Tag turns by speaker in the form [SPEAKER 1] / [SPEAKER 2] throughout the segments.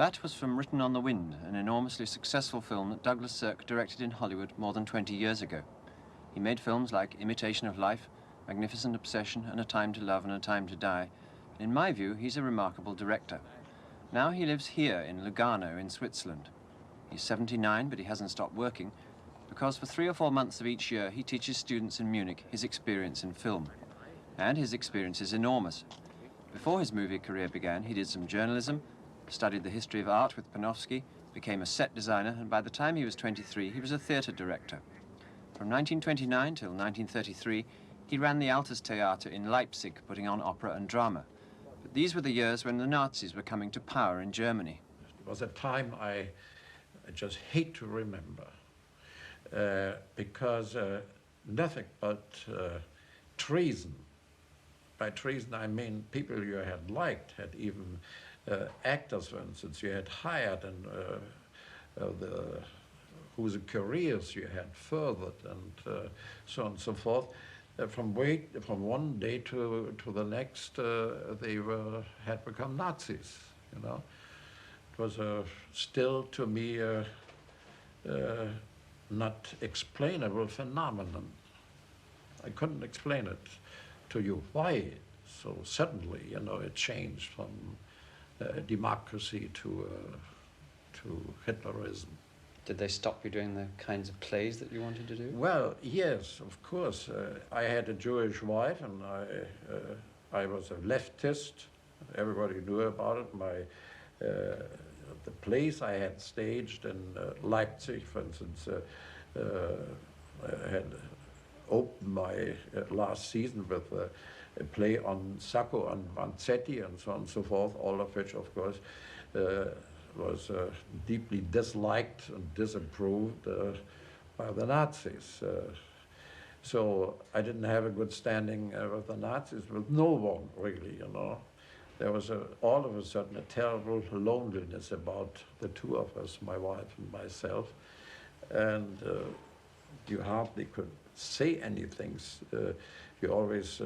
[SPEAKER 1] That was from Written on the Wind, an enormously successful film that Douglas Sirk directed in Hollywood more than 20 years ago. He made films like Imitation of Life, Magnificent Obsession, and A Time to Love and A Time to Die. In my view, he's a remarkable director. Now he lives here in Lugano in Switzerland. He's 79, but he hasn't stopped working, because for 3 or 4 months of each year he teaches students in Munich his experience in film. And his experience is enormous. Before his movie career began, he did some journalism, studied the history of art with Panofsky, became a set designer, and by the time he was 23, he was a theatre director. From 1929 till 1933, he ran the Altes Theater in Leipzig, putting on opera and drama. But these were the years when the Nazis were coming to power in Germany.
[SPEAKER 2] It was a time I just hate to remember, because nothing but treason. By treason, I mean people you had liked, had even actors, for instance, you had hired, and whose careers you had furthered, and so on and so forth. From one day to the next, they had become Nazis. You know, it was still to me not explainable phenomenon. I couldn't explain it to you. Why so suddenly, you know, it changed from democracy to Hitlerism.
[SPEAKER 1] Did they stop you doing the kinds of plays that you wanted to do?
[SPEAKER 2] Well, yes, of course. I had a Jewish wife, and I was a leftist. Everybody knew about it. The plays I had staged in Leipzig, for instance, I had opened my last season with a play on Sacco and Vanzetti and so on and so forth, all of which, of course, was deeply disliked and disapproved by the Nazis. So I didn't have a good standing with the Nazis, with no one really, you know. There was all of a sudden a terrible loneliness about the two of us, my wife and myself, and you hardly could say anything. You always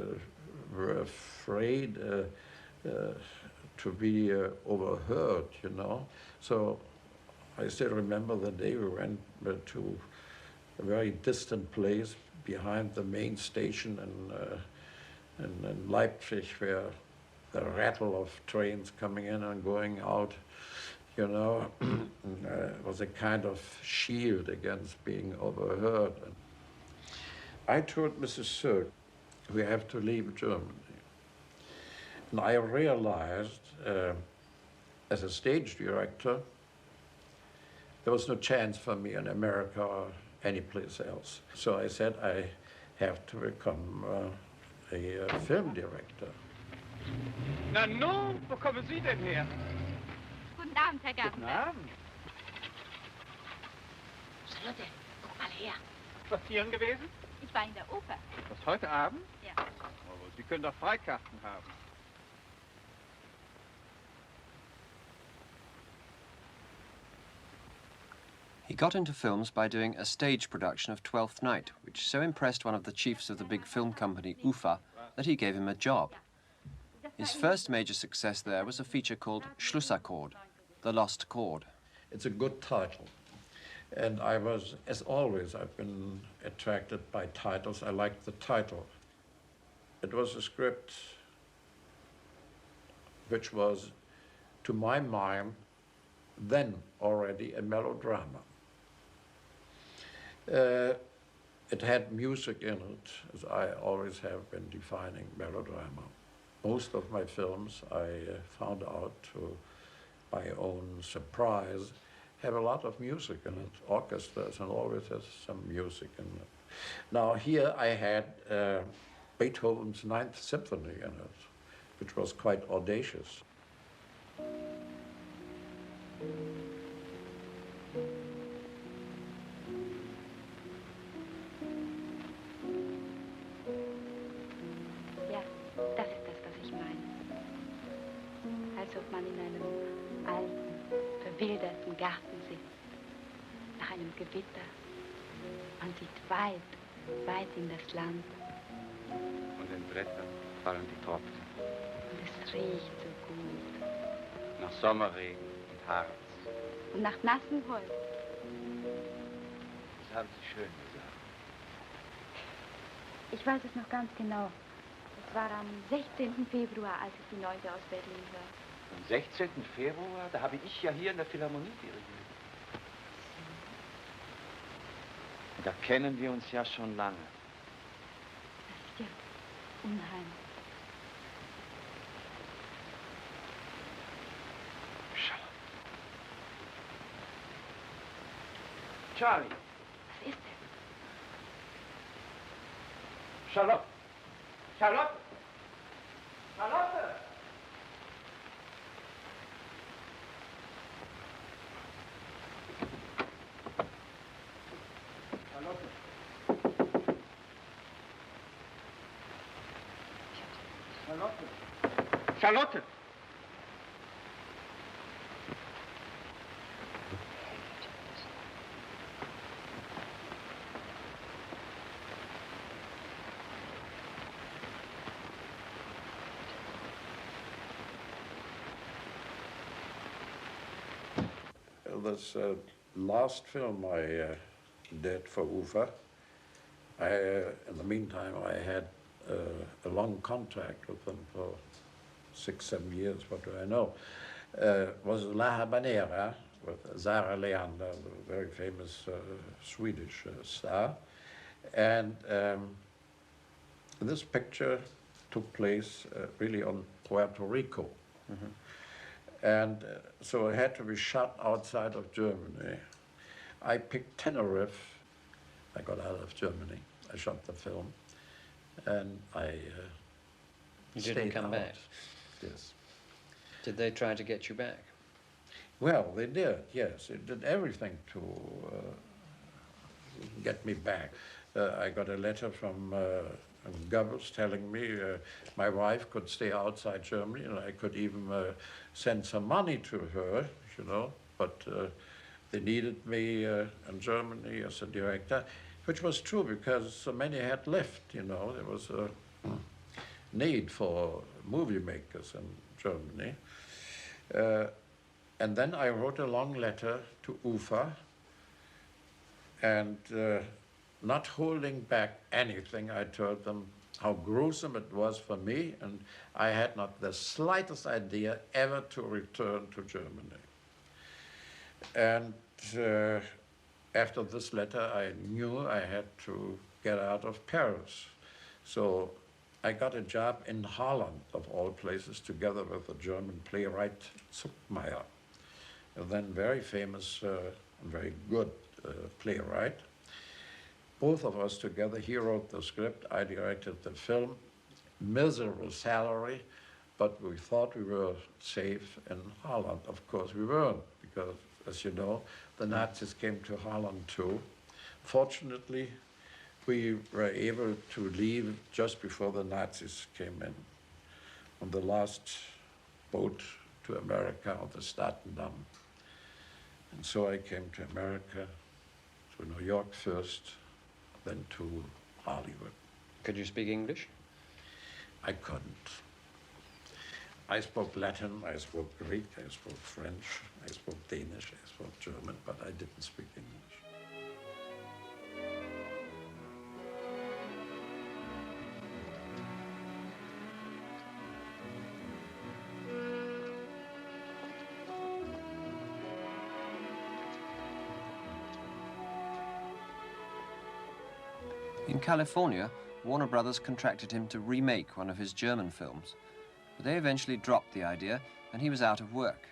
[SPEAKER 2] were afraid to be overheard, you know. So I still remember the day we went to a very distant place behind the main station in Leipzig, where the rattle of trains coming in and going out, you know, was a kind of shield against being overheard. And I told Mrs. Sirk, we have to leave Germany. And I realized, as a stage director, there was no chance for me in America or anyplace else. So I said I have to become a film director.
[SPEAKER 3] Na nun, wo kommen Sie denn her?
[SPEAKER 4] Guten Abend, Herr Gartenberg.
[SPEAKER 3] Guten Abend.
[SPEAKER 4] Charlotte, guck mal her.
[SPEAKER 3] Spazieren gewesen?
[SPEAKER 4] Ich war in der Oper.
[SPEAKER 3] Was, heute Abend?
[SPEAKER 4] Ja.
[SPEAKER 3] Aber Sie können doch Freikarten haben.
[SPEAKER 1] He got into films by doing a stage production of Twelfth Night, which so impressed one of the chiefs of the big film company, UFA, that he gave him a job. His first major success there was a feature called Schlussakkord, The Lost Chord.
[SPEAKER 2] It's a good title. And I was, as always, I've been attracted by titles. I liked the title. It was a script which was, to my mind, then already a melodrama. It had music in it, as I always have been defining melodrama. Most of my films, I found out to my own surprise, have a lot of music in it, orchestras, and always has some music in it. Now here I had Beethoven's Ninth Symphony in it, which was quite audacious.
[SPEAKER 4] Ja, das ist das, was ich meine. Als ob man in einem alten, verwilderten Garten sitzt, nach einem Gewitter. Man sieht weit, weit in das Land.
[SPEAKER 3] Von den Blättern fallen die Tropfen.
[SPEAKER 4] Und es riecht so gut.
[SPEAKER 3] Nach Sommerregen und
[SPEAKER 5] Harz.
[SPEAKER 4] Und nach nassem Holz.
[SPEAKER 5] Das haben Sie schön gesagt.
[SPEAKER 4] Ich weiß es noch ganz genau. Es war am 16. Februar, als ich die 9. aus Berlin hörte.
[SPEAKER 5] Am 16. Februar, da habe ich ja hier in der Philharmonie dirigiert. Da kennen wir uns ja schon lange.
[SPEAKER 4] Das ist ja unheimlich.
[SPEAKER 5] Charlie.
[SPEAKER 4] Was ist denn?
[SPEAKER 5] Charlotte. Charlotte. Charlotte. Charlotte. Charlotte. Charlotte.
[SPEAKER 2] This last film I did for UFA, in the meantime, I had a long contract with them for 6-7 years, what do I know, was La Habanera with Zara Leander, the very famous Swedish star. And this picture took place really on Puerto Rico. Mm-hmm. And so it had to be shot outside of Germany. I picked Tenerife. I got out of Germany. I shot the film, and I
[SPEAKER 1] You didn't come back?
[SPEAKER 2] Yes.
[SPEAKER 1] Did they try to get you back?
[SPEAKER 2] Well, they did, yes. They did everything to get me back. I got a letter from Goebbels telling me my wife could stay outside Germany, and I could even send some money to her, you know, but they needed me in Germany as a director, which was true because so many had left, you know. There was a need for movie makers in Germany. And then I wrote a long letter to UFA, and not holding back anything, I told them how gruesome it was for me, and I had not the slightest idea ever to return to Germany. And after this letter, I knew I had to get out of Paris. So I got a job in Holland, of all places, together with a German playwright, Zuckmeier, and then very famous and very good playwright. Both of us together, he wrote the script, I directed the film. Miserable salary, but we thought we were safe in Holland. Of course we weren't, because, as you know, the Nazis came to Holland too. Fortunately, we were able to leave just before the Nazis came in, on the last boat to America on the Statendam. And so I came to America, to New York first, then to Hollywood.
[SPEAKER 1] Could you speak English?
[SPEAKER 2] I couldn't. I spoke Latin, I spoke Greek, I spoke French, I spoke Danish, I spoke German, but I didn't speak English.
[SPEAKER 1] In California, Warner Brothers contracted him to remake one of his German films, but they eventually dropped the idea and he was out of work.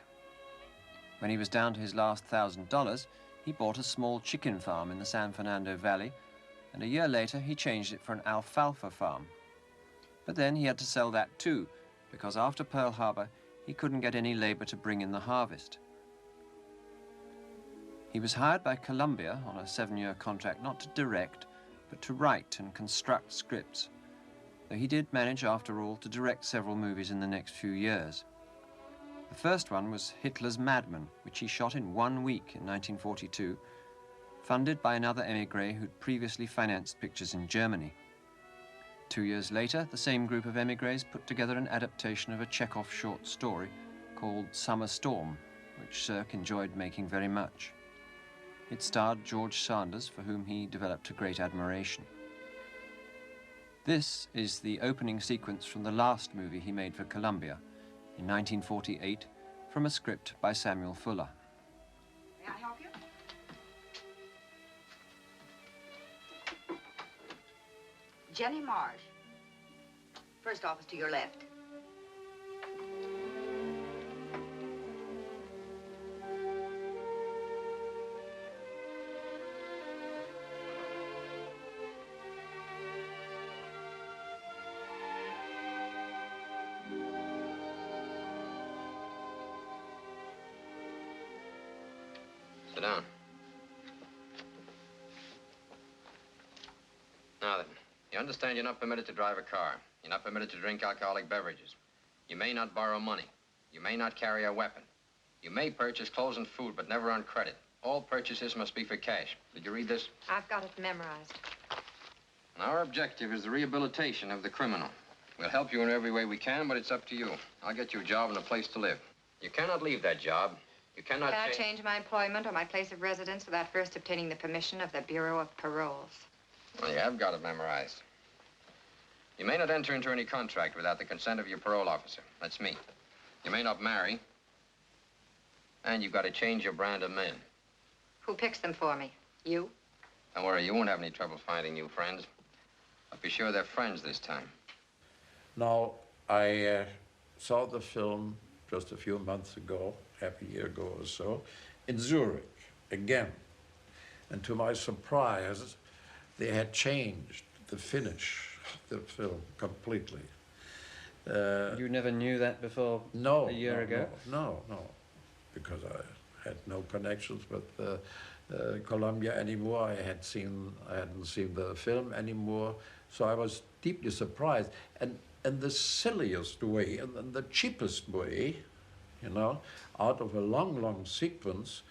[SPEAKER 1] When he was down to his last $1,000, he bought a small chicken farm in the San Fernando Valley, and a year later he changed it for an alfalfa farm. But then he had to sell that too, because after Pearl Harbor, he couldn't get any labor to bring in the harvest. He was hired by Columbia on a 7-year contract not to direct, but to write and construct scripts, though he did manage, after all, to direct several movies in the next few years. The first one was Hitler's Madman, which he shot in 1 week in 1942, funded by another émigré who'd previously financed pictures in Germany. 2 years later, the same group of émigrés put together an adaptation of a Chekhov short story called Summer Storm, which Cirque enjoyed making very much. It starred George Sanders, for whom he developed a great admiration. This is the opening sequence from the last movie he made for Columbia in 1948, from a script by Samuel Fuller.
[SPEAKER 6] May I help you? Jenny Marsh. First office to your left.
[SPEAKER 7] Sit down. Now then, you understand you're not permitted to drive a car. You're not permitted to drink alcoholic beverages. You may not borrow money. You may not carry a weapon. You may purchase clothes and food, but never on credit. All purchases must be for cash. Did you read this?
[SPEAKER 8] I've got it memorized.
[SPEAKER 7] And our objective is the rehabilitation of the criminal. We'll help you in every way we can, but it's up to you. I'll get you a job and a place to live. You cannot leave that job. You cannot
[SPEAKER 8] Can I change my employment or my place of residence without first obtaining the permission of the Bureau of Paroles?
[SPEAKER 7] Well, you have got it memorized. You may not enter into any contract without the consent of your parole officer. That's me. You may not marry. And you've got to change your brand of men.
[SPEAKER 8] Who picks them for me? You?
[SPEAKER 7] Don't worry, you won't have any trouble finding new friends. But be sure they're friends this time.
[SPEAKER 2] Now, I saw the film just a few months ago, half a year ago or so, in Zurich, again. And to my surprise, they had changed the finish of the film completely.
[SPEAKER 1] You never knew that before
[SPEAKER 2] No.
[SPEAKER 1] a year ago?
[SPEAKER 2] No, because I had no connections with Columbia anymore. I hadn't seen the film anymore, so I was deeply surprised. And in the silliest way, and the cheapest way, you know, out of a long sequence,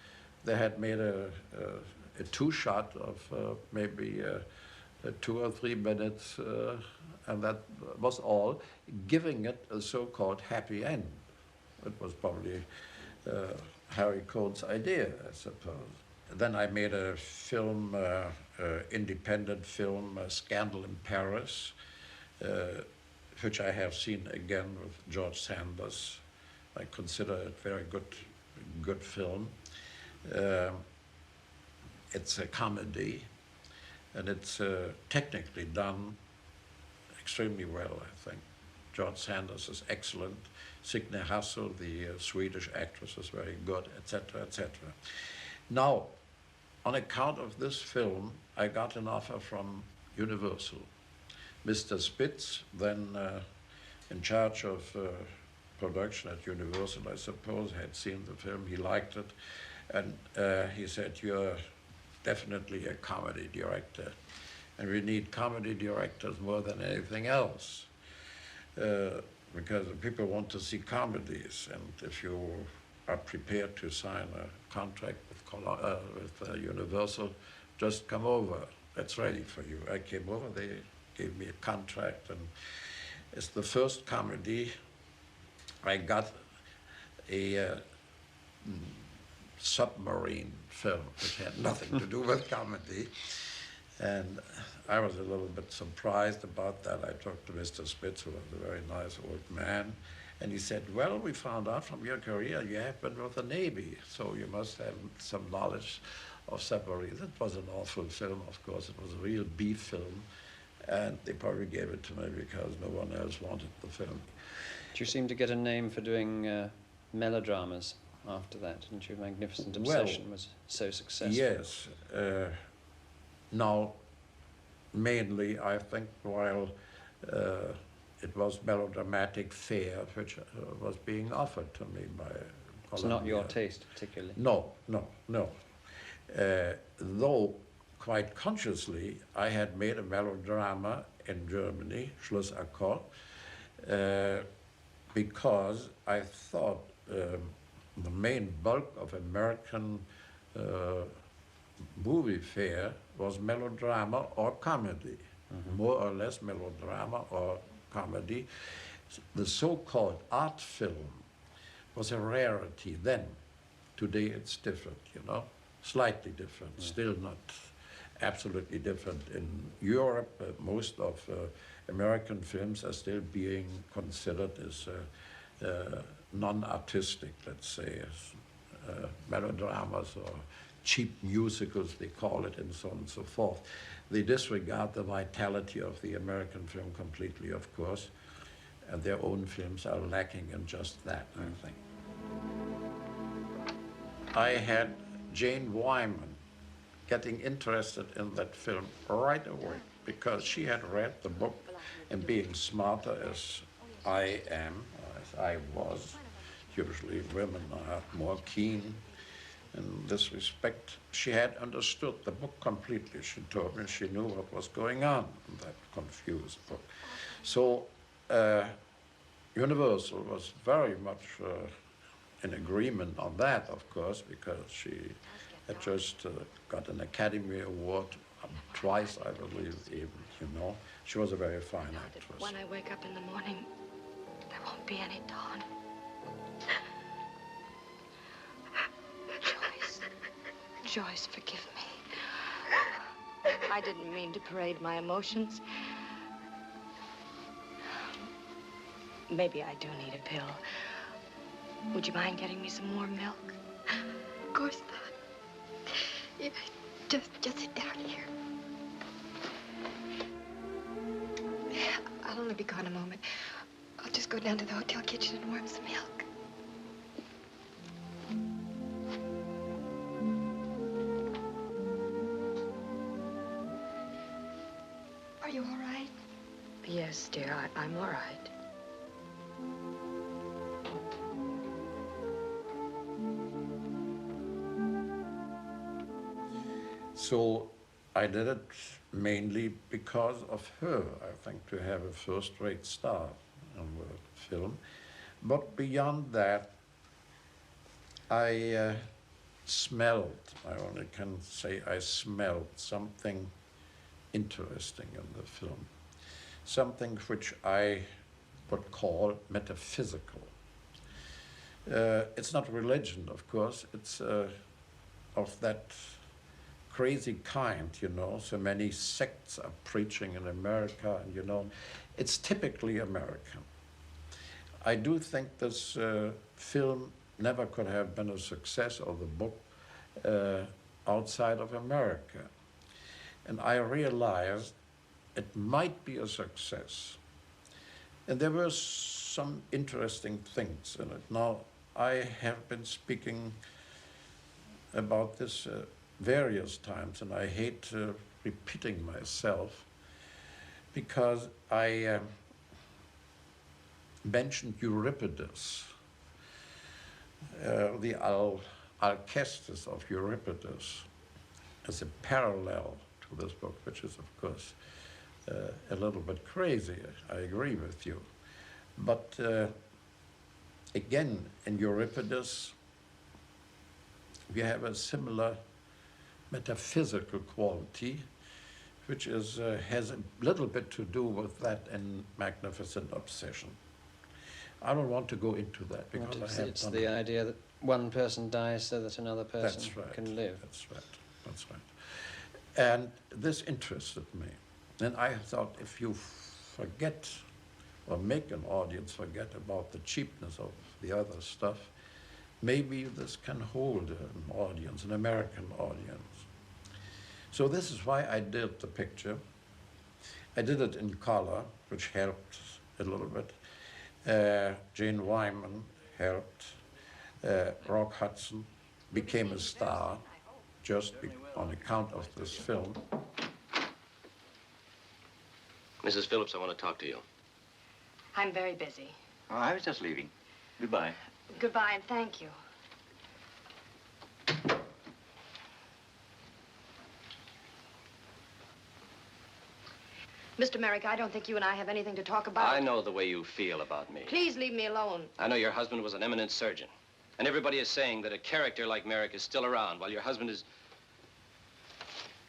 [SPEAKER 2] they had made a two-shot of maybe 2 or 3 minutes, and that was all, giving it a so-called happy end. It was probably Harry Cohn's idea, I suppose. Then I made a film, independent film, Scandal in Paris, which I have seen again with George Sanders. I consider it a very good film. It's a comedy, and it's technically done extremely well, I think. George Sanders is excellent. Signe Hassel, the Swedish actress, is very good, etc., etc. Now, on account of this film, I got an offer from Universal. Mr. Spitz, then in charge of production at Universal, I suppose, had seen the film, he liked it, and he said, "You're definitely a comedy director, and we need comedy directors more than anything else, because people want to see comedies, and if you are prepared to sign a contract with Universal, just come over, that's ready for you." I came over, they gave me a contract, and it's the first comedy. I got a submarine film, which had nothing to do with comedy. And I was a little bit surprised about that. I talked to Mr. Spitz, who was a very nice old man, and he said, "Well, we found out from your career you have been with the Navy, so you must have some knowledge of submarines." It was an awful film, of course. It was a real B film, and they probably gave it to me because no one else wanted the film.
[SPEAKER 1] You seem to get a name for doing melodramas after that, didn't you? Magnificent Obsession was so successful.
[SPEAKER 2] Yes. Now, mainly, I think, while it was melodramatic fare, which was being offered to me by Columbia.
[SPEAKER 1] It's not your taste, particularly?
[SPEAKER 2] No. Though, quite consciously, I had made a melodrama in Germany, Schlussakkord, because I thought the main bulk of American movie fare was melodrama or comedy, more or less melodrama or comedy. The so-called art film was a rarity then. today it's different, you know, slightly different, still not absolutely different. In Europe, most of American films are still being considered as non-artistic, let's say, as melodramas or cheap musicals, they call it, and so on and so forth. They disregard the vitality of the American film completely, of course, and their own films are lacking in just that, I think. I had Jane Wyman getting interested in that film right away because she had read the book, and being smarter as I am, as I was, usually women are more keen in this respect, she had understood the book completely. She told me she knew what was going on in that confused book. So Universal was very much in agreement on that, of course, because she had just got an Academy Award twice, I believe, even, you know. She was a very fine actress.
[SPEAKER 9] When I wake up in the morning, there won't be any dawn. Joyce, forgive me. I didn't mean to parade my emotions. Maybe I do need a pill. Would you mind getting me some warm milk?
[SPEAKER 10] Of course not. Yeah, just sit down here. I'll only be gone a moment. I'll just go down to the hotel kitchen and warm some milk. Are you all right?
[SPEAKER 9] Yes, dear, I'm all right.
[SPEAKER 2] So I did it mainly because of her, I think, to have a first-rate star in the film. But beyond that, I smelled, I only can say I smelled something interesting in the film, something which I would call metaphysical. It's not religion, of course, it's of that crazy kind, you know, so many sects are preaching in America, and you know, it's typically American. I do think this film never could have been a success, or the book, outside of America. And I realized it might be a success. And there were some interesting things in it. Now, I have been speaking about this various times, and I hate repeating myself, because I mentioned Euripides, the Alcestis of Euripides, as a parallel to this book, which is, of course, a little bit crazy. I agree with you. But again, in Euripides, we have a similar metaphysical quality, which is, has a little bit to do with that in Magnificent Obsession. I don't want to go into that because
[SPEAKER 1] it's the idea that one person dies so that another person can live.
[SPEAKER 2] That's right. That's right. And this interested me. And I thought, if you forget or make an audience forget about the cheapness of the other stuff, maybe this can hold an audience, an American audience. So this is why I did the picture. I did it in color, which helped a little bit. Jane Wyman helped. Rock Hudson became a star just on account of this film.
[SPEAKER 11] Mrs. Phillips, I want to talk to you.
[SPEAKER 9] I'm very busy.
[SPEAKER 5] Oh, I was just leaving. Goodbye.
[SPEAKER 9] Goodbye, and thank you. Mr. Merrick, I don't think you and I have anything to talk about.
[SPEAKER 11] I know the way you feel about me.
[SPEAKER 9] Please leave me alone.
[SPEAKER 11] I know your husband was an eminent surgeon. And everybody is saying that a character like Merrick is still around while your husband is...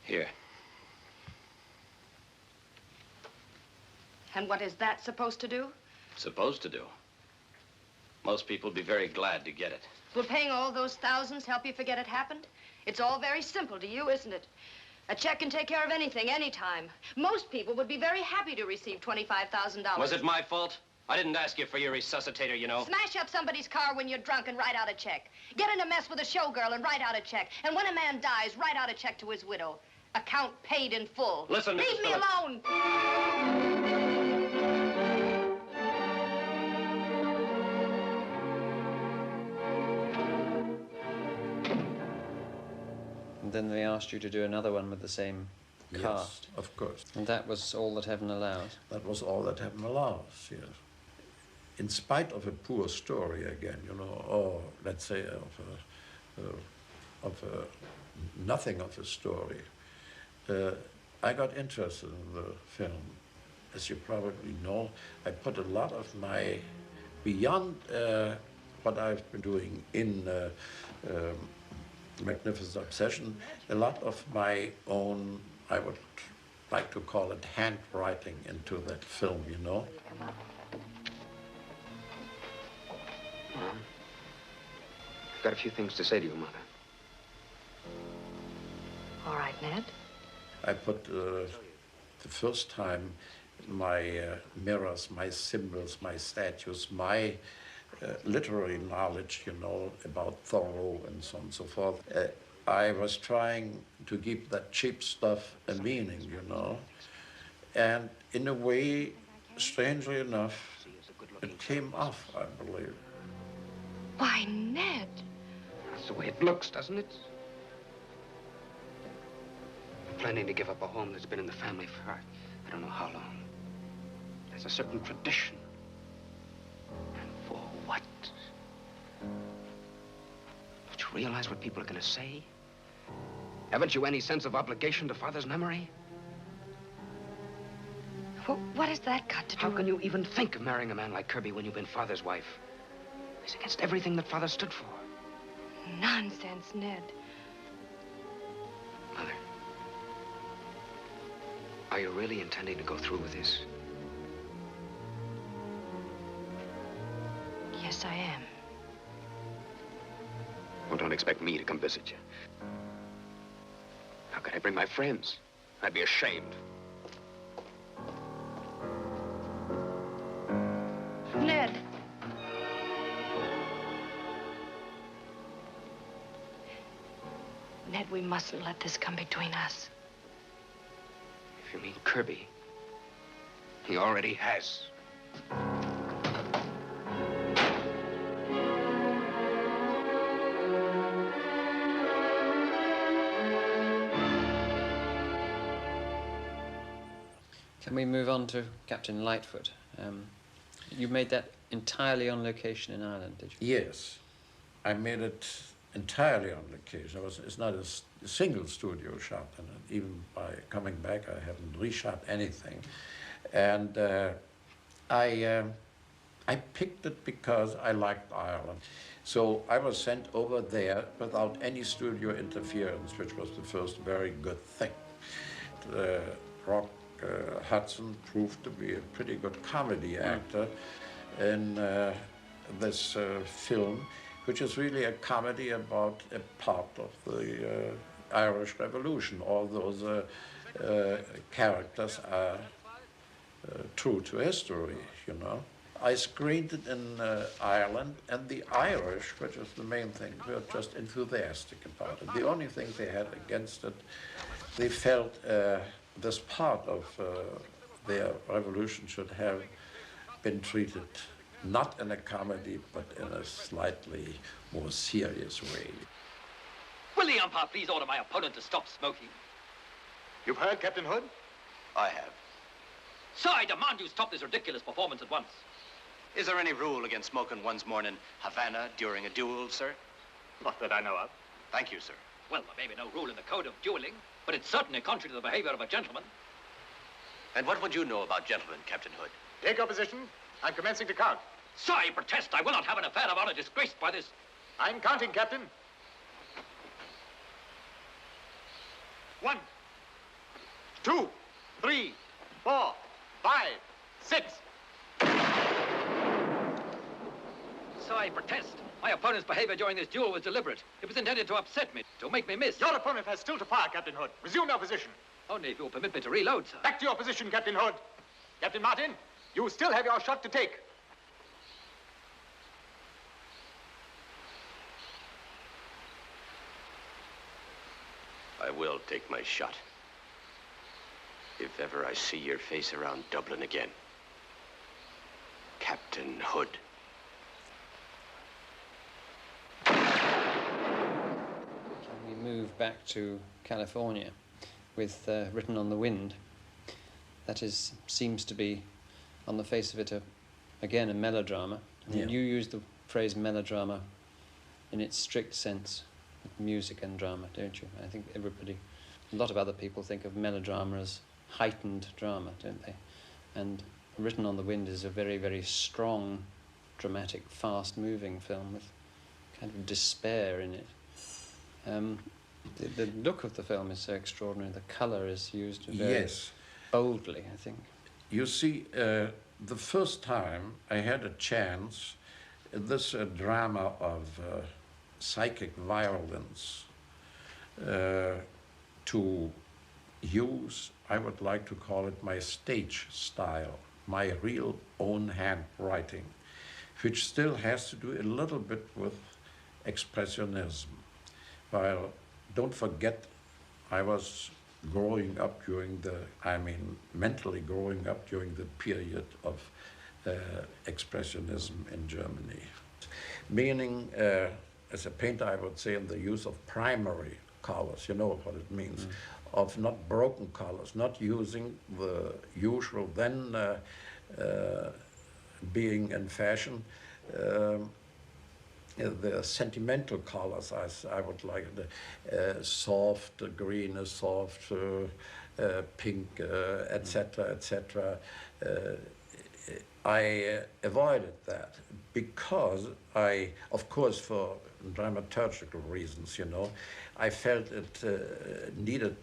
[SPEAKER 11] here.
[SPEAKER 9] And what is that supposed to do?
[SPEAKER 11] Supposed to do. Most people would be very glad to get it.
[SPEAKER 9] Will paying all those thousands help you forget it happened? It's all very simple to you, isn't it? A check can take care of anything, anytime. Most people would be very happy to receive $25,000.
[SPEAKER 11] Was it my fault? I didn't ask you for your resuscitator, you know.
[SPEAKER 9] Smash up somebody's car when you're drunk and write out a check. Get in a mess with a showgirl and write out a check. And when a man dies, write out a check to his widow. Account paid in full.
[SPEAKER 11] Listen,
[SPEAKER 9] leave
[SPEAKER 11] Mrs.
[SPEAKER 9] me
[SPEAKER 11] Phillips.
[SPEAKER 9] alone.
[SPEAKER 1] And then they asked you to do another one with the same cast.
[SPEAKER 2] Yes, of course.
[SPEAKER 1] And that was all that heaven allowed.
[SPEAKER 2] That was all that heaven allows, yes. In spite of a poor story again, you know, or let's say nothing of a story, I got interested in the film. As you probably know, I put a lot of my, beyond what I've been doing in Magnificent Obsession, a lot of my own, I would like to call it handwriting into that film, you know.
[SPEAKER 5] Mom, I've got a few things to say to you, Mother.
[SPEAKER 9] All right, Ned.
[SPEAKER 2] I put the first time my mirrors, my symbols, my statues, my literary knowledge, you know, about Thoreau and so on and so forth. I was trying to give that cheap stuff a meaning, you know. And in a way, strangely enough, it came off, I believe.
[SPEAKER 9] Why, Ned.
[SPEAKER 5] That's the way it looks, doesn't it? I'm planning to give up a home that's been in the family for I don't know how long. There's a certain tradition. And for what? Don't you realize what people are going to say? Haven't you any sense of obligation to Father's memory?
[SPEAKER 9] Well, what has that got to do
[SPEAKER 5] How
[SPEAKER 9] with...
[SPEAKER 5] can you even think of marrying a man like Kirby when you've been Father's wife? It's against everything that Father stood for.
[SPEAKER 9] Nonsense, Ned.
[SPEAKER 5] Mother, are you really intending to go through with this?
[SPEAKER 9] Yes, I am.
[SPEAKER 5] Well, don't expect me to come visit you. How could I bring my friends? I'd be ashamed.
[SPEAKER 9] Ned. Ned, we mustn't let this come between us.
[SPEAKER 5] If you mean Kirby, he already has.
[SPEAKER 1] Can we move on to Captain Lightfoot? You made that entirely on location in Ireland, did you?
[SPEAKER 2] Yes, I made it entirely on location. It's not a single studio shot, and even by coming back, I haven't reshot anything. And I picked it because I liked Ireland. So I was sent over there without any studio interference, which was the first very good thing. Rock Hudson proved to be a pretty good comedy actor in this film, which is really a comedy about a part of the Irish Revolution. All those characters are true to history, you know. I screened it in Ireland, and the Irish, which is the main thing, were just enthusiastic about it. The only thing they had against it, they felt this part of their revolution should have been treated not in a comedy, but in a slightly more serious way.
[SPEAKER 12] Will the umpire please order my opponent to stop smoking?
[SPEAKER 13] You've heard, Captain Hood? I have.
[SPEAKER 12] Sir, I demand you stop this ridiculous performance at once.
[SPEAKER 13] Is there any rule against smoking one's morning Havana during a duel, sir?
[SPEAKER 12] Not that I know of.
[SPEAKER 13] Thank you, sir.
[SPEAKER 12] Well, there may be no rule in the code of dueling, but it's certainly contrary to the behavior of a gentleman.
[SPEAKER 13] And what would you know about gentlemen, Captain Hood?
[SPEAKER 3] Take your position. I'm commencing to count.
[SPEAKER 12] Sir, I protest. I will not have an affair of honor disgraced by this.
[SPEAKER 3] I'm counting, Captain. 1, 2, 3, 4, 5, 6.
[SPEAKER 12] Sir, I protest. My opponent's behavior during this duel was deliberate. It was intended to upset me, to make me miss.
[SPEAKER 13] Your opponent has still to fire, Captain Hood. Resume your position.
[SPEAKER 12] Only if you'll permit me to reload, sir.
[SPEAKER 13] Back to your position, Captain Hood. Captain Martin, you still have your shot to take.
[SPEAKER 11] I will take my shot. If ever I see your face around Dublin again. Captain Hood.
[SPEAKER 1] We move back to California with Written on the Wind. That seems to be, on the face of it, again, a melodrama. I mean, you use the phrase melodrama in its strict sense, with music and drama, don't you? I think a lot of other people think of melodrama as heightened drama, don't they? And Written on the Wind is a very, very strong, dramatic, fast-moving film with kind of despair in it. The look of the film is so extraordinary. The colour is used very boldly, I think.
[SPEAKER 2] You see, the first time I had a chance in this drama of psychic violence to use, I would like to call it my stage style, my real own handwriting, which still has to do a little bit with expressionism. While, don't forget, I was growing up during mentally growing up during the period of expressionism in Germany. Meaning, as a painter, I would say in the use of primary colors, you know what it means, of not broken colors, not using the usual, then being in fashion, the sentimental colors, as I would like, the soft green, soft pink, etc., etc. I avoided that because of course, for dramaturgical reasons, you know, I felt it needed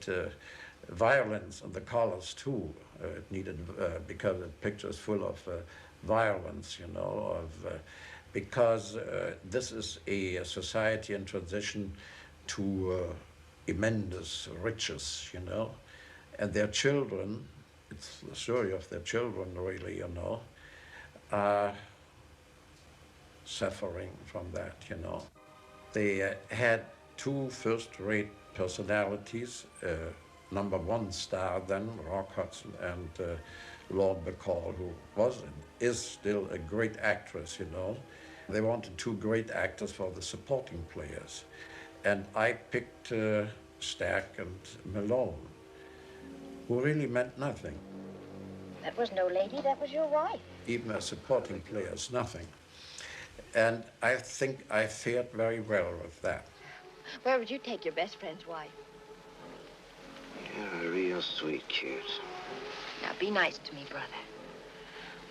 [SPEAKER 2] violence in the colors too. It needed, because the picture is full of violence, you know, because this is a society in transition to immense riches, you know, and their children, it's the story of their children really, you know, are suffering from that, you know. They had two first-rate personalities, number one star then, Rock Hudson, and Lord Bacall, who was and is still a great actress, you know. They wanted two great actors for the supporting players. And I picked Stack and Malone, who really meant nothing.
[SPEAKER 14] That was no lady, that was your wife.
[SPEAKER 2] Even as supporting players, nothing. And I think I fared very well with that.
[SPEAKER 14] Where would you take your best friend's wife?
[SPEAKER 5] You're a real sweet kid.
[SPEAKER 14] Now, be nice to me, brother.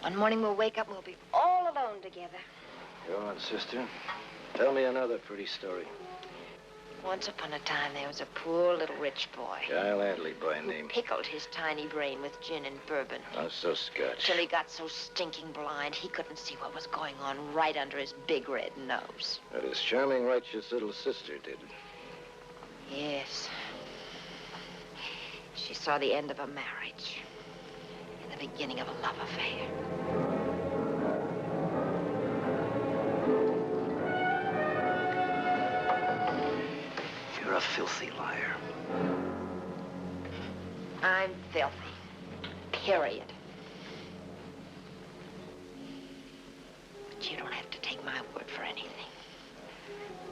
[SPEAKER 14] One morning we'll wake up and we'll be all alone together.
[SPEAKER 5] Go on, sister. Tell me another pretty story.
[SPEAKER 14] Once upon a time, there was a poor little rich boy.
[SPEAKER 5] Kyle Adley by name.
[SPEAKER 14] Pickled his tiny brain with gin and bourbon.
[SPEAKER 5] Oh, so Scotch.
[SPEAKER 14] Till he got so stinking blind, he couldn't see what was going on right under his big red nose.
[SPEAKER 5] But his charming, righteous little sister did.
[SPEAKER 14] Yes. She saw the end of a marriage and the beginning of a love affair.
[SPEAKER 5] You're a filthy liar.
[SPEAKER 14] I'm filthy. Period. But you don't have to take my word for anything.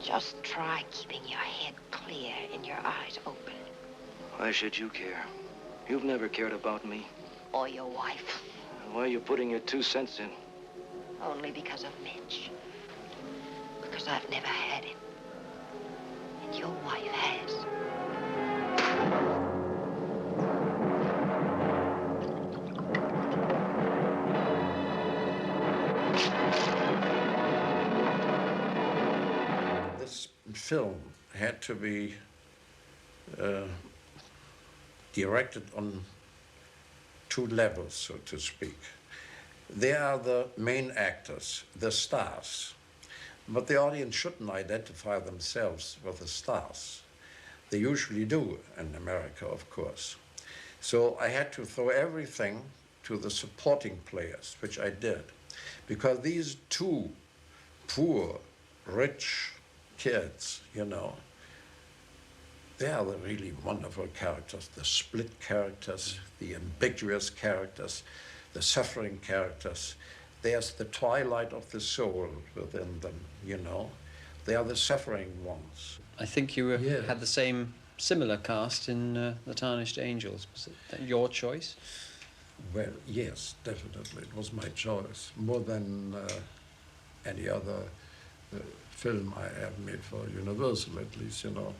[SPEAKER 14] Just try keeping your head clear and your eyes open.
[SPEAKER 5] Why should you care? You've never cared about me.
[SPEAKER 14] Or your wife.
[SPEAKER 5] Why are you putting your 2 cents in?
[SPEAKER 14] Only because of Mitch. Because I've never had it. And your wife has.
[SPEAKER 2] This film had to be directed on 2 levels, so to speak. They are the main actors, the stars. But the audience shouldn't identify themselves with the stars. They usually do in America, of course. So I had to throw everything to the supporting players, which I did. Because these two poor, rich kids, you know, they are the really wonderful characters, the split characters, the ambiguous characters, the suffering characters. There's the twilight of the soul within them, you know. They are the suffering ones.
[SPEAKER 1] I think you had the same similar cast in The Tarnished Angels. Was it your choice?
[SPEAKER 2] Well, yes, definitely. It was my choice, more than any other film I have made for Universal, at least, you know.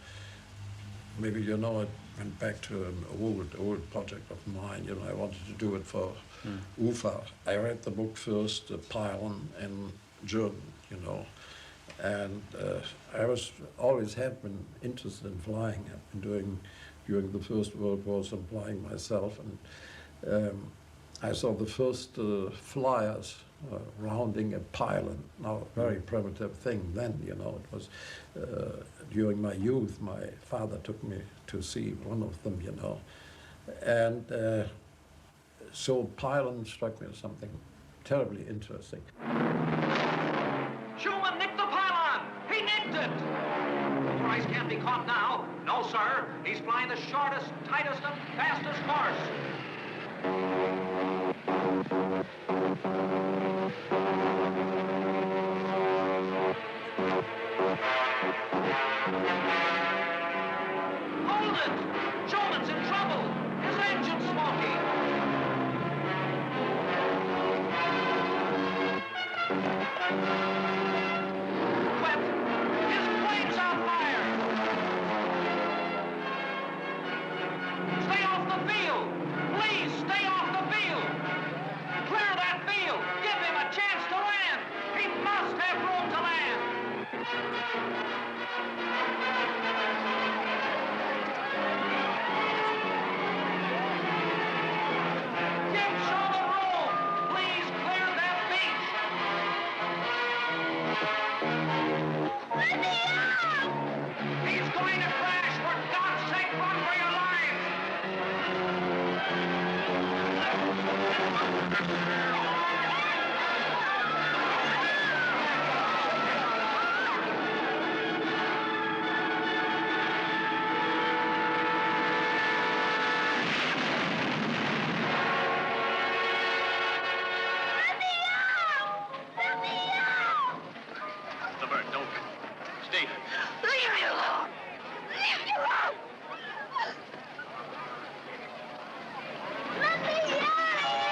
[SPEAKER 2] Maybe you know, I went back to an old project of mine. You know, I wanted to do it for UFA. I read the book first, The Pylon, in German, you know. And I always have been interested in flying. I've been doing, during the First World War, some flying myself. And I saw the first flyers rounding a pylon. Now, a very primitive thing then, you know. It was during my youth, my father took me to see one of them, you know. And so pylon struck me as something terribly interesting.
[SPEAKER 12] Schumann nicked the pylon! He nicked it! Price can't be caught now. No, sir. He's flying the shortest, tightest, and fastest course. Hold it! Schumann's in trouble! His engine's smoky! Wet! His plane's on fire! Stay off the field! Please, stay off the field! Clear that field! Give him a chance to land! He must have room to land! Give Schumann room! Please clear that beach! He's going to crash! For God's sake, run for your The bird, don't. Stay.
[SPEAKER 10] Leave me alone! Leave me alone! Let me out of here!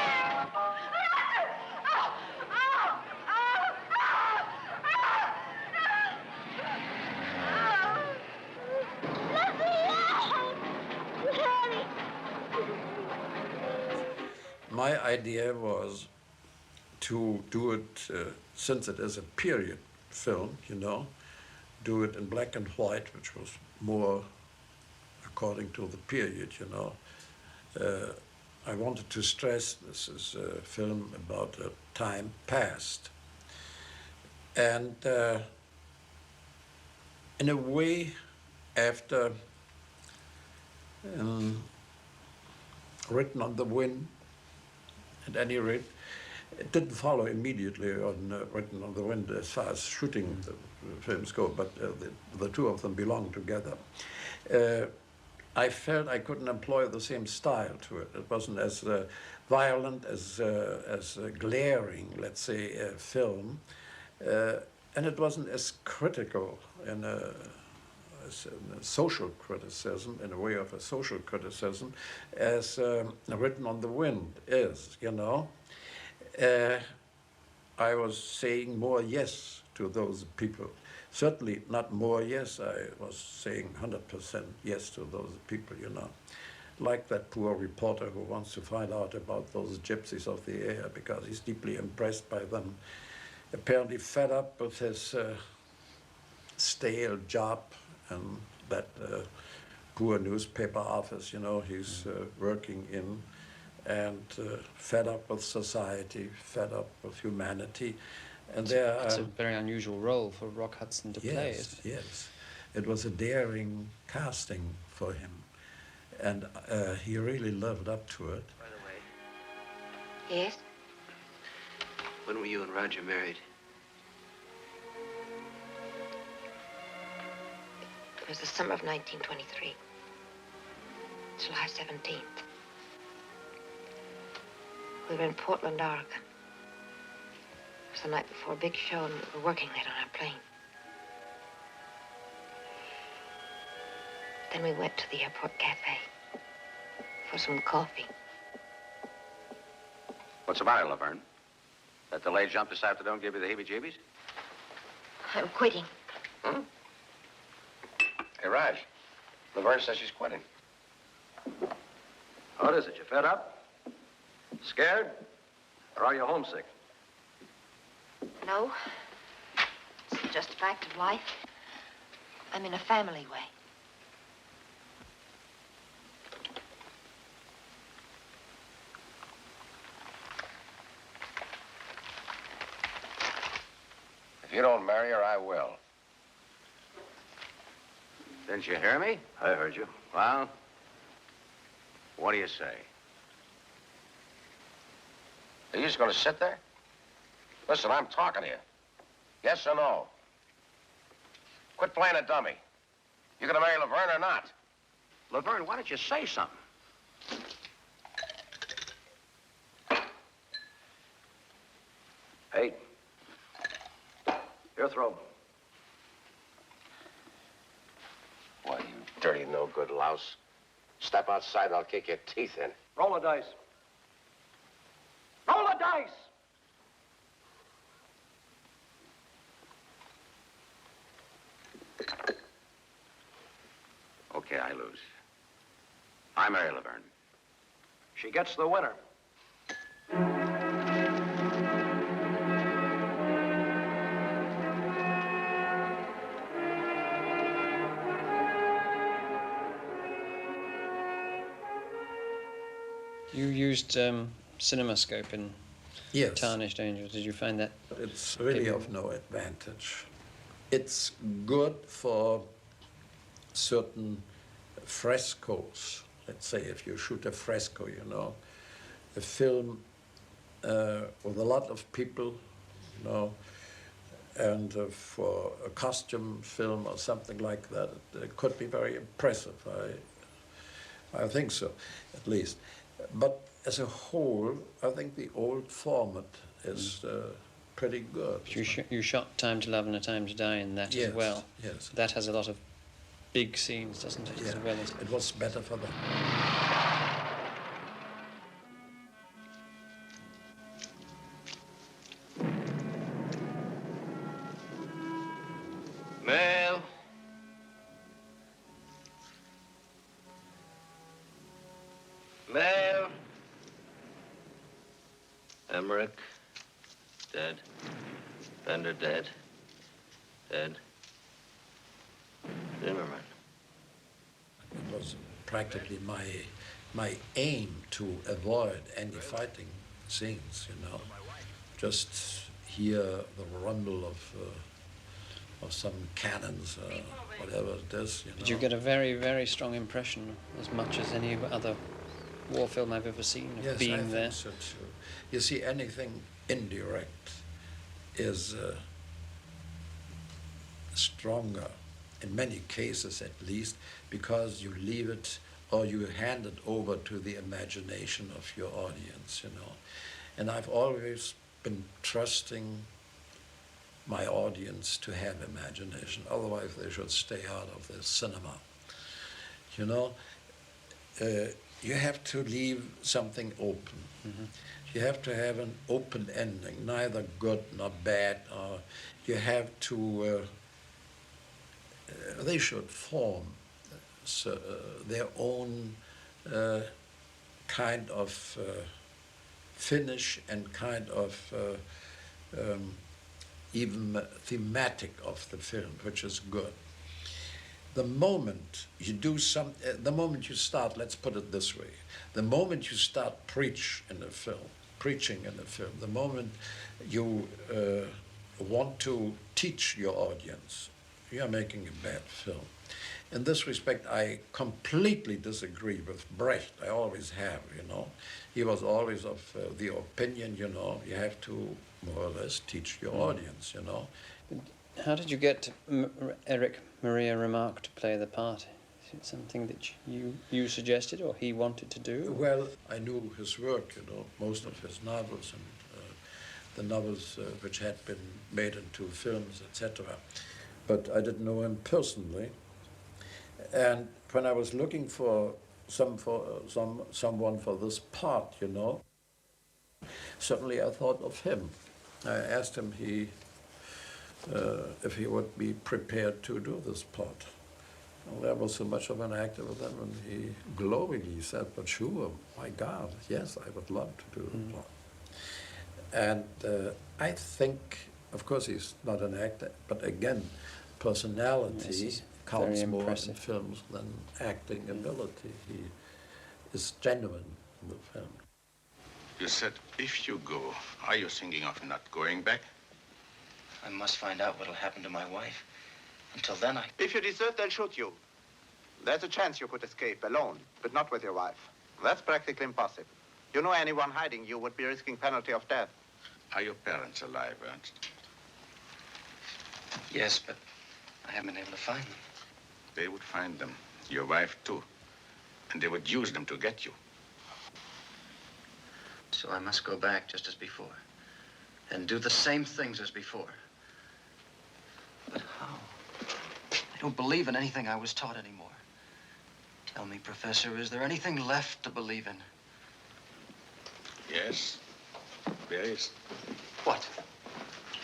[SPEAKER 10] Let me out! Daddy!
[SPEAKER 2] My idea was to do it, since it is a period film, you know, do it in black and white, which was more according to the period, you know. I wanted to stress this is a film about a time past. And in a way, after Written on the Wind, at any rate, it didn't follow immediately on Written on the Wind as far as shooting the films go, but the two of them belong together. I felt I couldn't employ the same style to it. It wasn't as violent, as glaring, let's say, a film, and it wasn't as critical in a social criticism, in a way of a social criticism, as Written on the Wind is, you know. I was saying more yes to those people. Certainly not more yes, I was saying 100% yes to those people, you know. Like that poor reporter who wants to find out about those gypsies of the air because he's deeply impressed by them. Apparently fed up with his stale job and that poor newspaper office, you know, he's working in, and fed up with society, fed up with humanity, And there,
[SPEAKER 1] it's a very unusual role for Rock Hudson to play, isn't it?
[SPEAKER 2] Yes. It was a daring casting for him, and he really lived up to it.
[SPEAKER 14] By the way,
[SPEAKER 8] Yes?
[SPEAKER 14] when were you and Roger married?
[SPEAKER 8] It was the summer of 1923. July 17th. We were in Portland, Oregon. It was the night before a big show, and we were working late on our plane. Then we went to the airport cafe for some coffee.
[SPEAKER 15] What's the matter, Laverne? That delayed jump this afternoon give you the heebie-jeebies?
[SPEAKER 8] I'm quitting.
[SPEAKER 15] Hmm? Hey, Raj, Laverne says she's quitting. What is it, you fed up? Scared? Or are you homesick?
[SPEAKER 8] No. It's just a fact of life. I'm in a family way.
[SPEAKER 15] If you don't marry her, I will. Didn't you hear me? I heard you. Well, what do you say? Are you just going to sit there? Listen, I'm talking to you. Yes or no? Quit playing a dummy. You going to marry Laverne or not? Laverne, why don't you say something? Hey. Your throw. Why, you dirty, no-good louse. Step outside and I'll kick your teeth in.
[SPEAKER 12] Roll the dice. Roll the dice!
[SPEAKER 15] Okay, I lose. I marry Laverne.
[SPEAKER 12] She gets the winner.
[SPEAKER 1] You used CinemaScope in Tarnished Angels. Did you find that?
[SPEAKER 2] It's really of no advantage. It's good for certain frescoes. Let's say if you shoot a fresco, you know, a film with a lot of people, you know, and for a costume film or something like that, it could be very impressive. I think so, at least. But as a whole, I think the old format is pretty good.
[SPEAKER 1] You shot Time to Love and A Time to Die in that as well.
[SPEAKER 2] Yes.
[SPEAKER 1] That has a lot of big scenes, doesn't it?
[SPEAKER 2] Yeah.
[SPEAKER 1] As well as
[SPEAKER 2] it was better for them.
[SPEAKER 11] Mel. Mel. Emmerich. Dead. Bender dead. Dead. Zimmerman.
[SPEAKER 2] It was practically my aim to avoid any fighting scenes, you know. Just hear the rumble of some cannons, whatever it is, you know.
[SPEAKER 1] Did you get a very, very strong impression, as much as any other war film I've ever seen, of
[SPEAKER 2] Yes,
[SPEAKER 1] being
[SPEAKER 2] I
[SPEAKER 1] there?
[SPEAKER 2] think so too. You see, anything indirect is stronger, in many cases at least, because you leave it or you hand it over to the imagination of your audience, you know. And I've always been trusting my audience to have imagination, otherwise they should stay out of the cinema. You know, you have to leave something open.
[SPEAKER 1] Mm-hmm.
[SPEAKER 2] You have to have an open ending, neither good nor bad. You have to, they should form their own kind of finish and kind of even thematic of the film, which is good. The moment you do the moment you start, let's put it this way, the moment you start preaching in a film, the moment you want to teach your audience, you are making a bad film. In this respect, I completely disagree with Brecht. I always have, you know. He was always of the opinion, you know, you have to more or less teach your audience, you know.
[SPEAKER 1] How did you get Eric Maria Remarque to play the part? Is it something that you suggested or he wanted to do?
[SPEAKER 2] Well, I knew his work, you know, most of his novels and the novels which had been made into films, etc. But I didn't know him personally. And when I was looking for someone for this part, you know, suddenly I thought of him. I asked him if he would be prepared to do this part. Well, there was so much of an actor with him, and he glowingly said, "But sure, my God, yes, I would love to do the part." And I think, of course, he's not an actor, but again, personality counts more in films than acting ability. He is genuine in the film.
[SPEAKER 16] You said if you go, are you thinking of not going back?
[SPEAKER 13] I must find out what'll happen to my wife. Until then,
[SPEAKER 17] If you desert, they'll shoot you. There's a chance you could escape alone, but not with your wife. That's practically impossible. You know, anyone hiding you would be risking penalty of death.
[SPEAKER 16] Are your parents alive, Ernst?
[SPEAKER 13] Yes, but I haven't been able to find them.
[SPEAKER 16] They would find them, your wife too, and they would use them to get you.
[SPEAKER 13] So I must go back just as before, and do the same things as before. But how? I don't believe in anything I was taught anymore. Tell me, Professor, is there anything left to believe in?
[SPEAKER 16] Yes, there is.
[SPEAKER 13] What?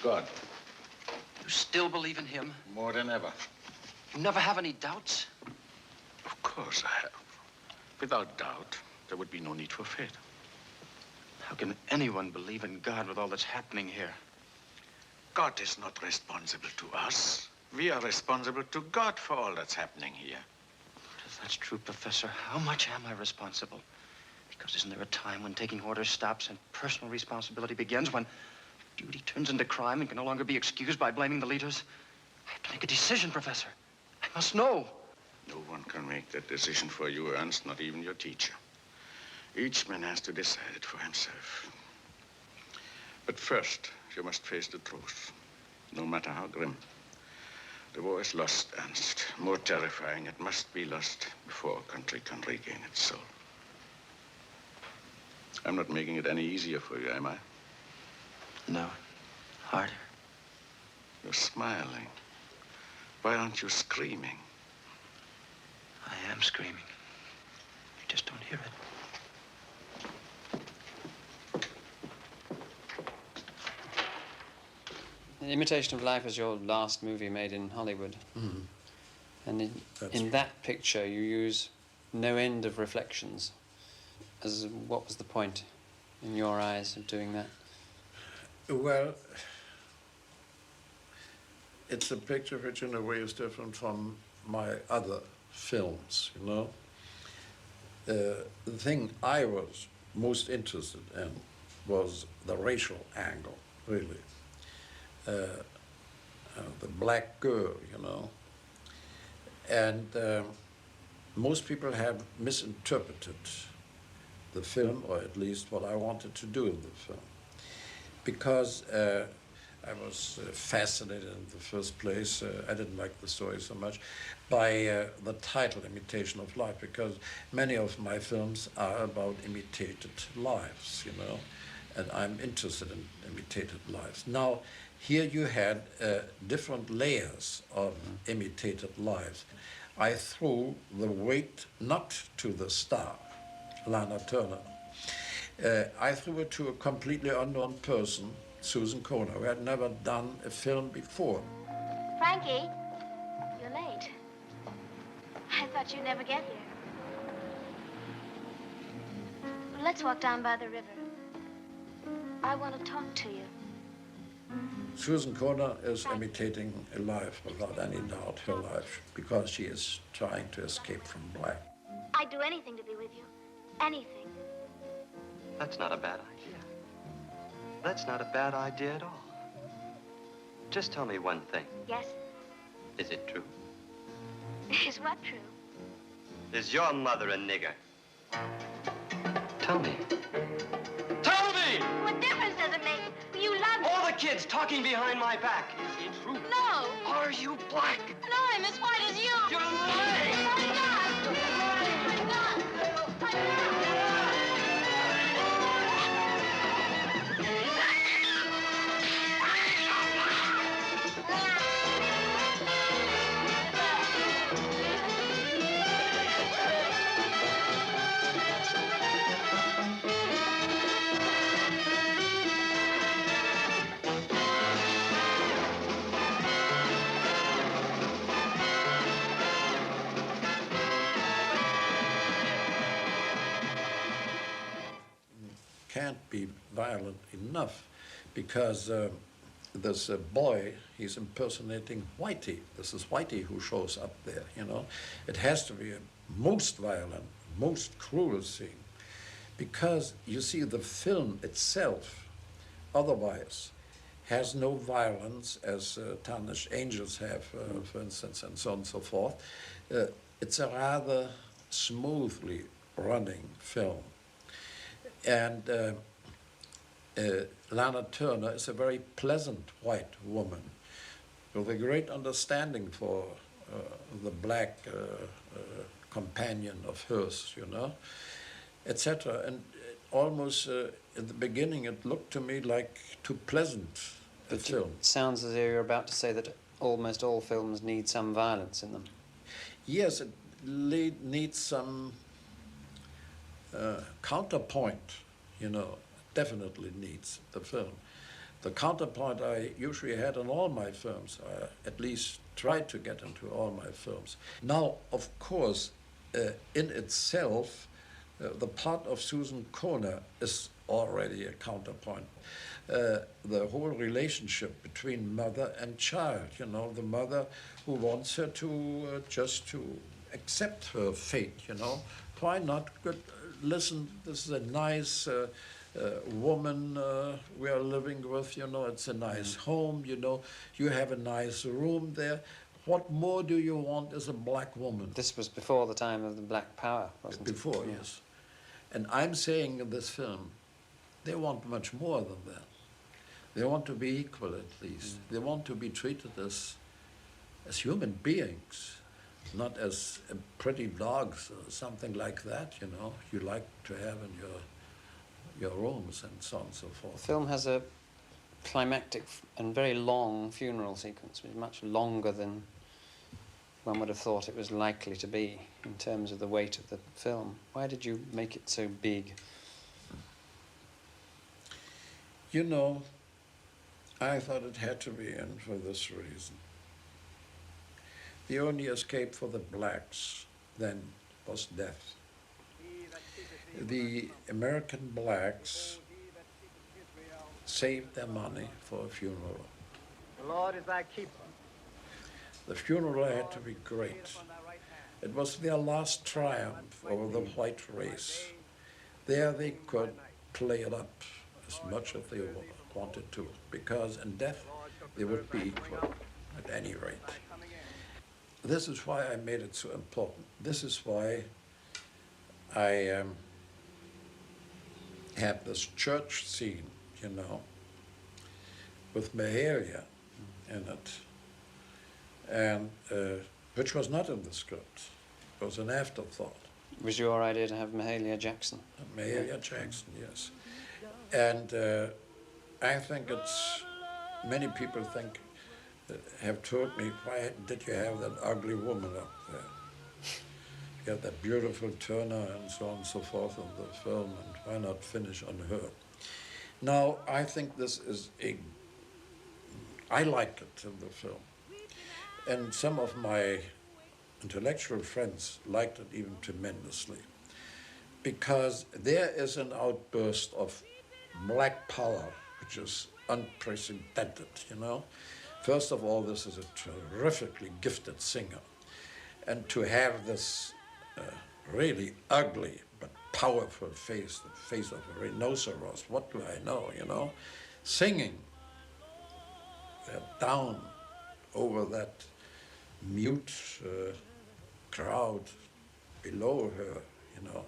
[SPEAKER 16] God.
[SPEAKER 13] You still believe in him?
[SPEAKER 16] More than ever.
[SPEAKER 13] You never have any doubts?
[SPEAKER 16] Of course I have. Without doubt, there would be no need for faith.
[SPEAKER 13] How can anyone believe in God with all that's happening here?
[SPEAKER 16] God is not responsible to us. We are responsible to God for all that's happening here.
[SPEAKER 13] If that's true, Professor, how much am I responsible? Because isn't there a time when taking orders stops and personal responsibility begins, when duty turns into crime and can no longer be excused by blaming the leaders? I have to make a decision, Professor. I must know.
[SPEAKER 16] No one can make that decision for you, Ernst, not even your teacher. Each man has to decide it for himself. But first, you must face the truth, no matter how grim. The war is lost, Ernst. More terrifying, it must be lost before a country can regain its soul. I'm not making it any easier for you, am I?
[SPEAKER 13] No. Harder.
[SPEAKER 16] You're smiling. Why aren't you screaming?
[SPEAKER 13] I am screaming. You just don't hear it.
[SPEAKER 1] Imitation of Life is your last movie made in Hollywood.
[SPEAKER 2] Mm.
[SPEAKER 1] And in that picture, you use no end of reflections. What was the point, in your eyes, of doing that?
[SPEAKER 2] Well, it's a picture which in a way is different from my other films, you know. The thing I was most interested in was the racial angle, really. The black girl, you know. And most people have misinterpreted the film, or at least what I wanted to do in the film. Because I was fascinated in the first place, I didn't like the story so much, by the title, Imitation of Life, because many of my films are about imitated lives, you know, and I'm interested in imitated lives. Now, here you had different layers of imitated lives. I threw the weight not to the star, Lana Turner. I threw it to a completely unknown person, Susan Kohner, who had never done a film before.
[SPEAKER 18] Frankie, you're late. I thought you'd never get here. Let's walk down by the river. I want to talk to you.
[SPEAKER 2] Susan Kohner is imitating a life, without any doubt, her life, because she is trying to escape from black.
[SPEAKER 18] I'd do anything to be with you. Anything.
[SPEAKER 13] That's not a bad idea. That's not a bad idea at all.
[SPEAKER 19] Just tell me one thing.
[SPEAKER 18] Yes?
[SPEAKER 19] Is it true?
[SPEAKER 18] Is what true?
[SPEAKER 19] Is your mother a nigger? Tell me.
[SPEAKER 18] Tell me! What difference does it make? You love me.
[SPEAKER 19] All the kids talking behind my back. Is it true?
[SPEAKER 18] No.
[SPEAKER 19] Are you black?
[SPEAKER 18] No, I'm as white as you.
[SPEAKER 19] You're lying.
[SPEAKER 18] I'm not. I'm not. I'm not.
[SPEAKER 2] Can't be violent enough because this boy, he's impersonating Whitey. This is Whitey who shows up there, you know. It has to be a most violent, most cruel scene because you see the film itself otherwise has no violence as Tarnished Angels have, for instance, and so on and so forth. It's a rather smoothly running film. And Lana Turner is a very pleasant white woman with a great understanding for the black companion of hers, you know, etc. And almost at the beginning it looked to me like too pleasant a film.
[SPEAKER 1] It sounds as though you're about to say that almost all films need some violence in them.
[SPEAKER 2] Yes, it needs some counterpoint, you know, definitely needs the film. The counterpoint I usually had in all my films, at least tried to get into all my films. Now, of course, in itself, the part of Susan Kohner is already a counterpoint. The whole relationship between mother and child, you know, the mother who wants her to just to accept her fate, you know. Why not? Good. Listen, this is a nice woman we are living with, you know, it's a nice home, you know, you have a nice room there. What more do you want as a black woman?
[SPEAKER 1] This was before the time of the Black Power, wasn't it?
[SPEAKER 2] Before, yes. And I'm saying in this film, they want much more than that. They want to be equal at least. They want to be treated as human beings. Not as pretty dogs or something like that, you know, you like to have in your rooms and so on and so forth.
[SPEAKER 1] The film has a climactic and very long funeral sequence, which is much longer than one would have thought it was likely to be in terms of the weight of the film. Why did you make it so big?
[SPEAKER 2] You know, I thought it had to be in for this reason. The only escape for the blacks then was death. The American blacks saved their money for a funeral.
[SPEAKER 20] The Lord is thy keeper.
[SPEAKER 2] The funeral had to be great. It was their last triumph over the white race. There they could play it up as much as they wanted to, because in death they would be equal at any rate. This is why I made it so important. This is why I have this church scene, you know, with Mahalia in it, and which was not in the script. It was an afterthought.
[SPEAKER 1] It was your idea to have Mahalia Jackson?
[SPEAKER 2] Mahalia Jackson, yes. And I think it's, many people think, have told me, why did you have that ugly woman up there? You had that beautiful Turner and so on and so forth in the film, and why not finish on her? Now, I think this is I liked it in the film. And some of my intellectual friends liked it even tremendously, because there is an outburst of black power, which is unprecedented, you know. First of all, this is a terrifically gifted singer. And to have this really ugly but powerful face, the face of a rhinoceros, what do I know, you know, singing they're down over that mute crowd below her, you know.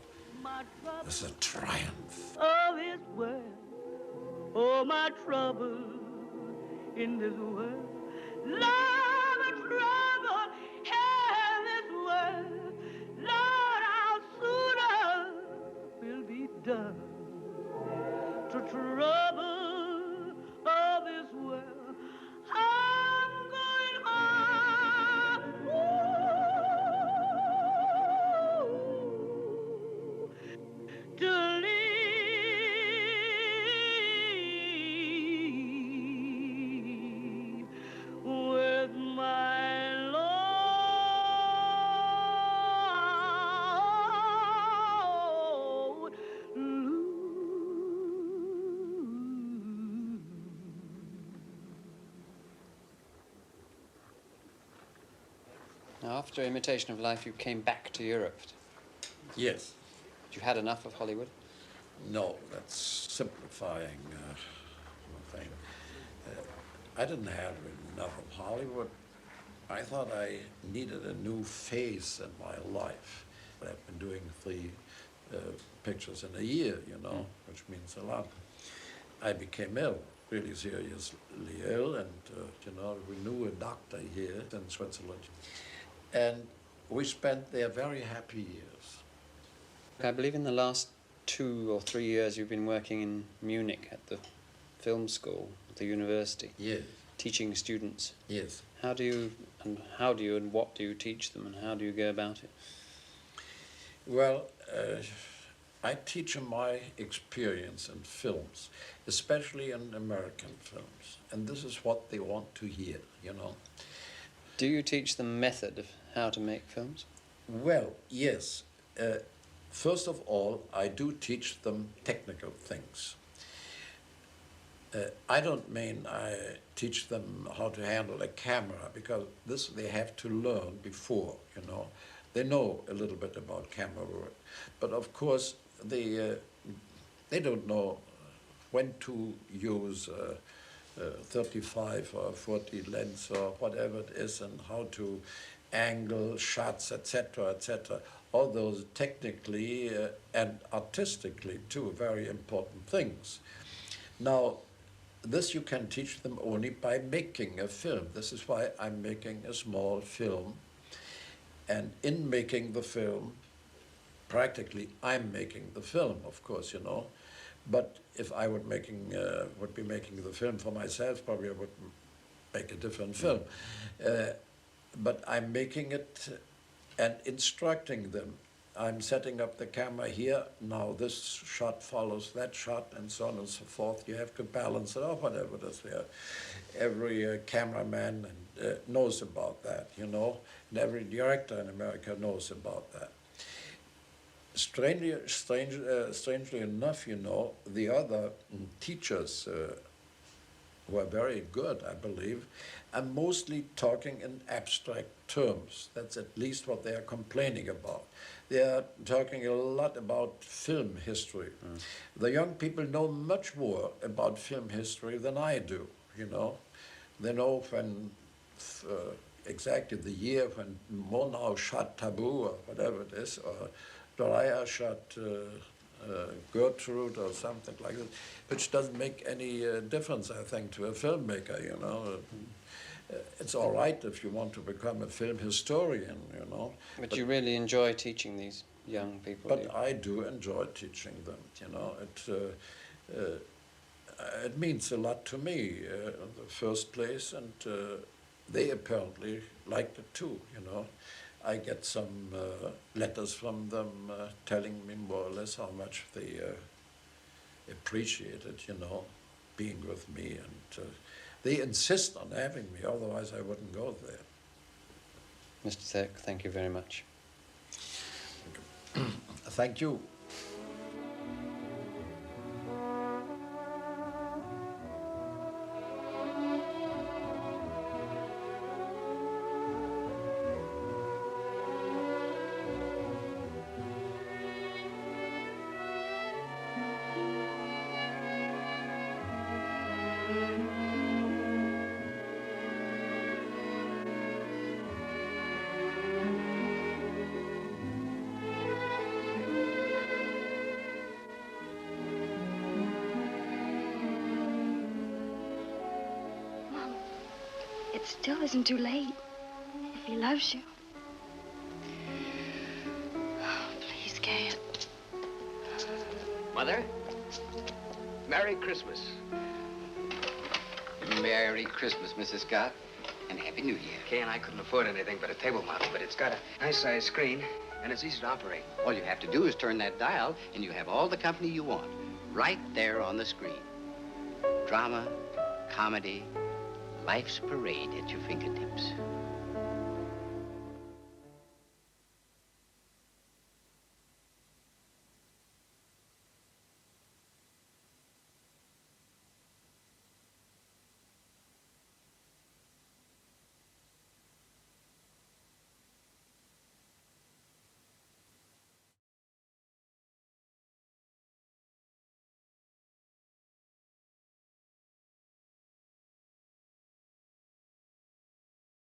[SPEAKER 2] It's a triumph.
[SPEAKER 21] Of His word, oh, my trouble in this world, Lord, the trouble in this world, Lord, how sooner will be done to trouble of this world. I'm going home. Ooh, to live with my Lord.
[SPEAKER 1] Now, after Imitation of Life, you came back to Europe.
[SPEAKER 2] Yes.
[SPEAKER 1] You had enough of Hollywood?
[SPEAKER 2] No, that's simplifying the thing. I didn't have enough of Hollywood. I thought I needed a new phase in my life. I've been doing 3 pictures in a year, you know, which means a lot. I became ill, really seriously ill, and, you know, we knew a doctor here in Switzerland. And we spent there very happy years.
[SPEAKER 1] I believe in the last 2 or 3 years you've been working in Munich at the film school, at the university.
[SPEAKER 2] Yes.
[SPEAKER 1] Teaching students.
[SPEAKER 2] Yes.
[SPEAKER 1] How do you and what do you teach them, and how do you go about it?
[SPEAKER 2] Well, I teach them my experience in films, especially in American films. And this is what they want to hear, you know.
[SPEAKER 1] Do you teach them method of how to make films?
[SPEAKER 2] Well, yes. First of all, I do teach them technical things. I don't mean I teach them how to handle a camera, because this they have to learn before, you know. They know a little bit about camera work, but of course they don't know when to use 35 or 40 lens or whatever it is, and how to angle shots, etc., etc. All those technically and artistically too very important things. Now, this you can teach them only by making a film. This is why I'm making a small film. And in making the film, practically I'm making the film, of course, you know. But if I would be making the film for myself, probably I would make a different film. But I'm making it and instructing them. I'm setting up the camera here. Now this shot follows that shot, and so on and so forth. You have to balance it or whatever it is there. Every cameraman knows about that, you know, and every director in America knows about that. Strangely enough, you know, the other teachers who are very good, I believe, are mostly talking in abstract terms. That's at least what they are complaining about. They are talking a lot about film history. The young people know much more about film history than I do, you know. They know when exactly the year when Murnau shot Taboo or whatever it is, or Dreyer shot Gertrude or something like that, which doesn't make any difference, I think, to a filmmaker, you know. It's all right if you want to become a film historian, you know.
[SPEAKER 1] But you really enjoy teaching these young people?
[SPEAKER 2] But I do enjoy teaching them, you know. It means a lot to me in the first place, and they apparently liked it too, you know. I get some letters from them telling me more or less how much they appreciate it, you know, being with me, and they insist on having me, otherwise I wouldn't go there.
[SPEAKER 1] Mr. Zirk, thank you very much.
[SPEAKER 2] Thank you.
[SPEAKER 10] still isn't too late. If he loves you.
[SPEAKER 8] Oh, please, Kay.
[SPEAKER 5] Mother, Merry Christmas.
[SPEAKER 4] Merry Christmas, Mrs. Scott, and Happy New Year.
[SPEAKER 5] Kay and I couldn't afford anything but a table model, but it's got a nice-sized screen, and it's easy to operate.
[SPEAKER 4] All you have to do is turn that dial, and you have all the company you want, right there on the screen. Drama, comedy, life's parade at your fingertips.